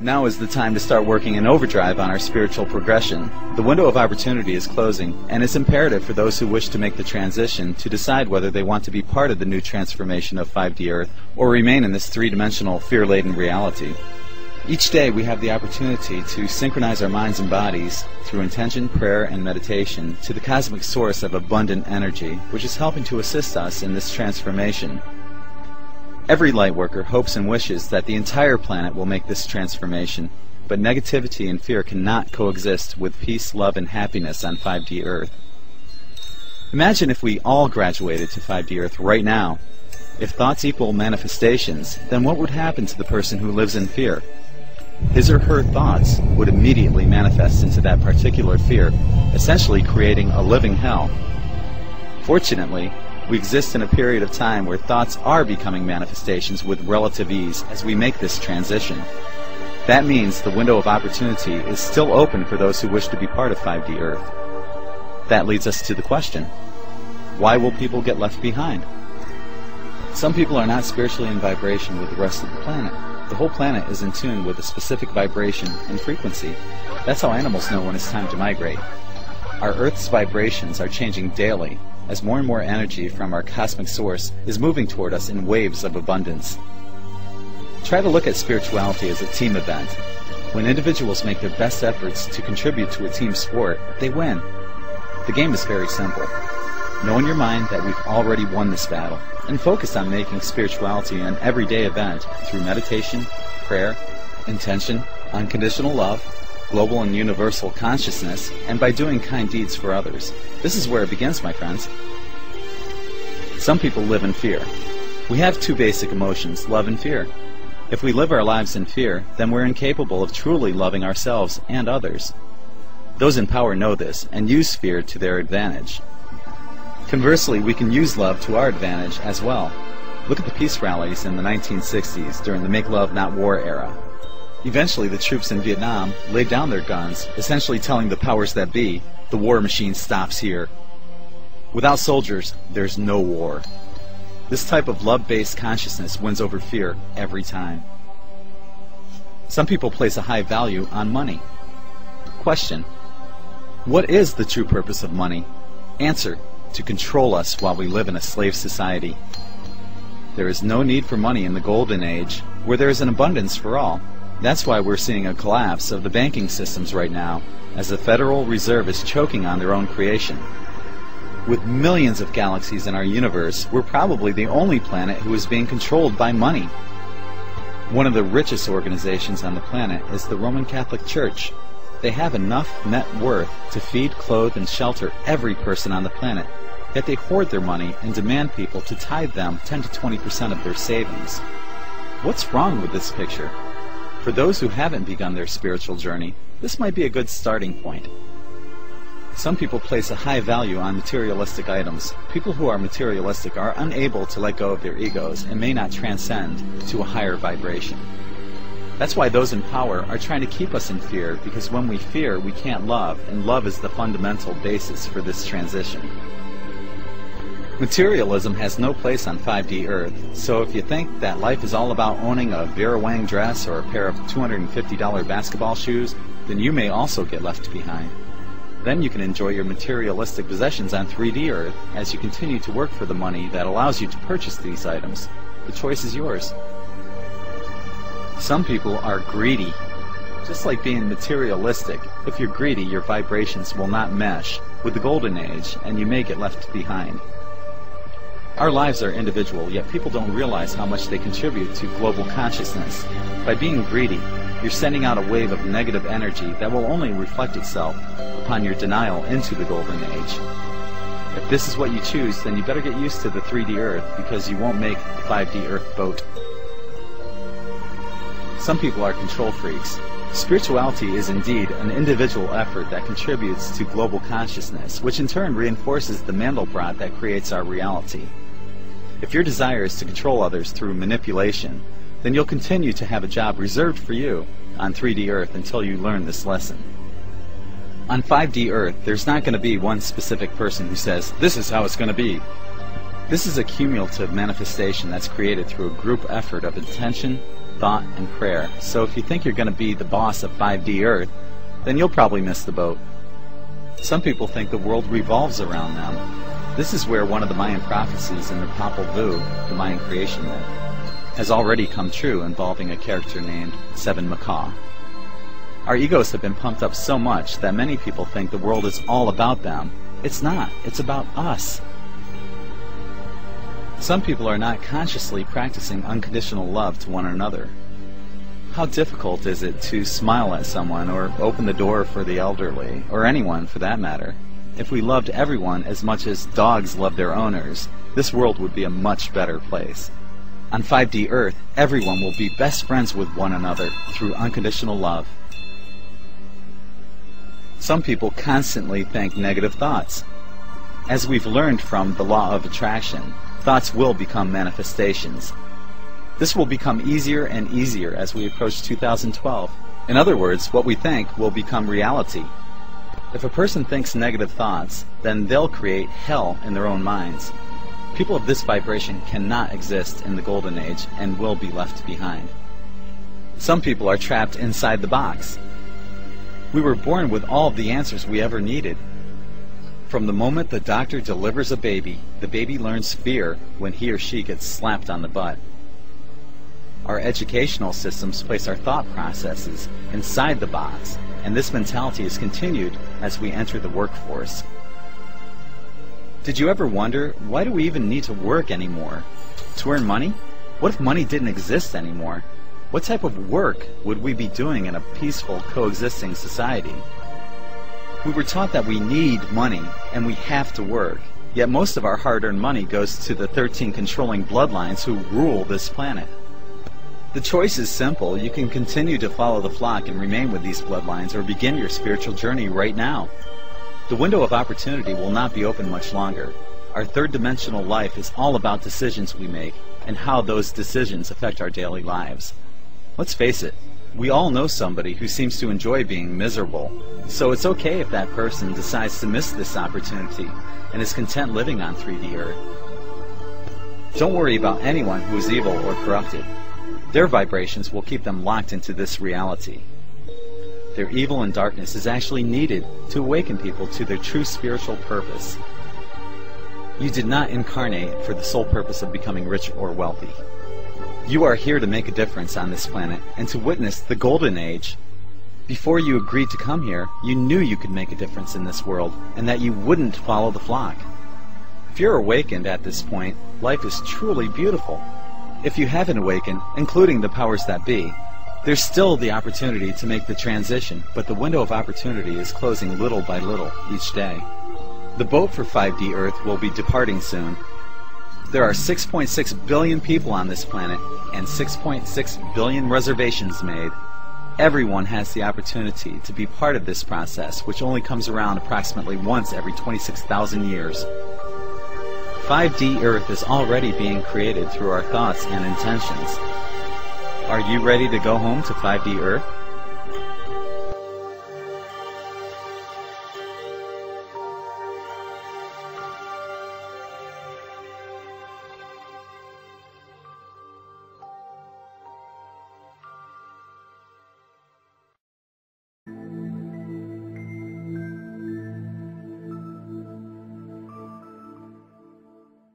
Now is the time to start working in overdrive on our spiritual progression. The window of opportunity is closing, and it's imperative for those who wish to make the transition to decide whether they want to be part of the new transformation of 5D Earth or remain in this three-dimensional, fear-laden reality. Each day we have the opportunity to synchronize our minds and bodies through intention, prayer, and meditation to the cosmic source of abundant energy, which is helping to assist us in this transformation. Every lightworker hopes and wishes that the entire planet will make this transformation, but negativity and fear cannot coexist with peace, love, and happiness on 5D Earth. Imagine if we all graduated to 5D Earth right now. If thoughts equal manifestations, then what would happen to the person who lives in fear? His or her thoughts would immediately manifest into that particular fear, essentially creating a living hell. Fortunately, we exist in a period of time where thoughts are becoming manifestations with relative ease as we make this transition. That means the window of opportunity is still open for those who wish to be part of 5D Earth. That leads us to the question, why will people get left behind? Some people are not spiritually in vibration with the rest of the planet. The whole planet is in tune with a specific vibration and frequency. That's how animals know when it's time to migrate. Our Earth's vibrations are changing daily, as more and more energy from our cosmic source is moving toward us in waves of abundance. Try to look at spirituality as a team event. When individuals make their best efforts to contribute to a team sport, they win. The game is very simple. Know in your mind that we've already won this battle, and focus on making spirituality an everyday event through meditation, prayer, intention, unconditional love, global and universal consciousness, and by doing kind deeds for others. This is where it begins, my friends. Some people live in fear. We have two basic emotions, love and fear. If we live our lives in fear, then we're incapable of truly loving ourselves and others. Those in power know this and use fear to their advantage. Conversely, we can use love to our advantage as well. Look at the peace rallies in the 1960s during the Make Love Not War era. Eventually, the troops in Vietnam laid down their guns, essentially telling the powers that be, the war machine stops here. Without soldiers, there's no war. This type of love-based consciousness wins over fear every time. Some people place a high value on money. Question: what is the true purpose of money? Answer: to control us while we live in a slave society. There is no need for money in the golden age, where there is an abundance for all. That's why we're seeing a collapse of the banking systems right now, as the Federal Reserve is choking on their own creation. With millions of galaxies in our universe, we're probably the only planet who is being controlled by money. One of the richest organizations on the planet is the Roman Catholic Church. They have enough net worth to feed, clothe, and shelter every person on the planet, yet they hoard their money and demand people to tithe them 10 to 20% of their savings. What's wrong with this picture? For those who haven't begun their spiritual journey, this might be a good starting point. Some people place a high value on materialistic items. People who are materialistic are unable to let go of their egos and may not transcend to a higher vibration. That's why those in power are trying to keep us in fear, because when we fear, we can't love, and love is the fundamental basis for this transition. Materialism has no place on 5D Earth, so if you think that life is all about owning a Vera Wang dress or a pair of $250 basketball shoes, then you may also get left behind. Then you can enjoy your materialistic possessions on 3D Earth as you continue to work for the money that allows you to purchase these items. The choice is yours. Some people are greedy. Just like being materialistic, if you're greedy, your vibrations will not mesh with the golden age, and you may get left behind. Our lives are individual, yet people don't realize how much they contribute to global consciousness. By being greedy, you're sending out a wave of negative energy that will only reflect itself upon your denial into the golden age. If this is what you choose, then you better get used to the 3D Earth, because you won't make the 5D Earth boat. Some people are control freaks. Spirituality is indeed an individual effort that contributes to global consciousness, which in turn reinforces the Mandelbrot that creates our reality. If your desire is to control others through manipulation, then you'll continue to have a job reserved for you on 3D Earth until you learn this lesson. On 5D Earth, there's not going to be one specific person who says, "This is how it's going to be." This is a cumulative manifestation that's created through a group effort of intention, thought, and prayer. So if you think you're going to be the boss of 5D Earth, then you'll probably miss the boat. Some people think the world revolves around them. This is where one of the Mayan prophecies in the Popol Vuh, the Mayan creation myth, has already come true, involving a character named Seven Macaw. Our egos have been pumped up so much that many people think the world is all about them. It's not. It's about us. Some people are not consciously practicing unconditional love to one another. How difficult is it to smile at someone or open the door for the elderly, or anyone for that matter? If we loved everyone as much as dogs love their owners, this world would be a much better place. On 5D Earth, everyone will be best friends with one another through unconditional love. Some people constantly think negative thoughts. As we've learned from the law of attraction, thoughts will become manifestations. This will become easier and easier as we approach 2012. In other words, what we think will become reality. If a person thinks negative thoughts, then they'll create hell in their own minds. People of this vibration cannot exist in the Golden Age and will be left behind. Some people are trapped inside the box. We were born with all of the answers we ever needed. From the moment the doctor delivers a baby, the baby learns fear when he or she gets slapped on the butt. Our educational systems place our thought processes inside the box, and this mentality is continued as we enter the workforce. Did you ever wonder, why do we even need to work anymore? To earn money? What if money didn't exist anymore? What type of work would we be doing in a peaceful, coexisting society? We were taught that we need money and we have to work, yet most of our hard-earned money goes to the 13 controlling bloodlines who rule this planet. The choice is simple. You can continue to follow the flock and remain with these bloodlines, or begin your spiritual journey right now. The window of opportunity will not be open much longer. Our third-dimensional life is all about decisions we make and how those decisions affect our daily lives. Let's face it, we all know somebody who seems to enjoy being miserable, so it's okay if that person decides to miss this opportunity and is content living on 3D Earth. Don't worry about anyone who is evil or corrupted. Their vibrations will keep them locked into this reality. Their evil and darkness is actually needed to awaken people to their true spiritual purpose. You did not incarnate for the sole purpose of becoming rich or wealthy. You are here to make a difference on this planet and to witness the Golden Age. Before you agreed to come here, you knew you could make a difference in this world and that you wouldn't follow the flock. If you're awakened at this point, life is truly beautiful. If you haven't awakened, including the powers that be, there's still the opportunity to make the transition, but the window of opportunity is closing little by little each day. The boat for 5D Earth will be departing soon. There are 6.6 billion people on this planet and 6.6 billion reservations made. Everyone has the opportunity to be part of this process, which only comes around approximately once every 26,000 years. 5D Earth is already being created through our thoughts and intentions. Are you ready to go home to 5D Earth?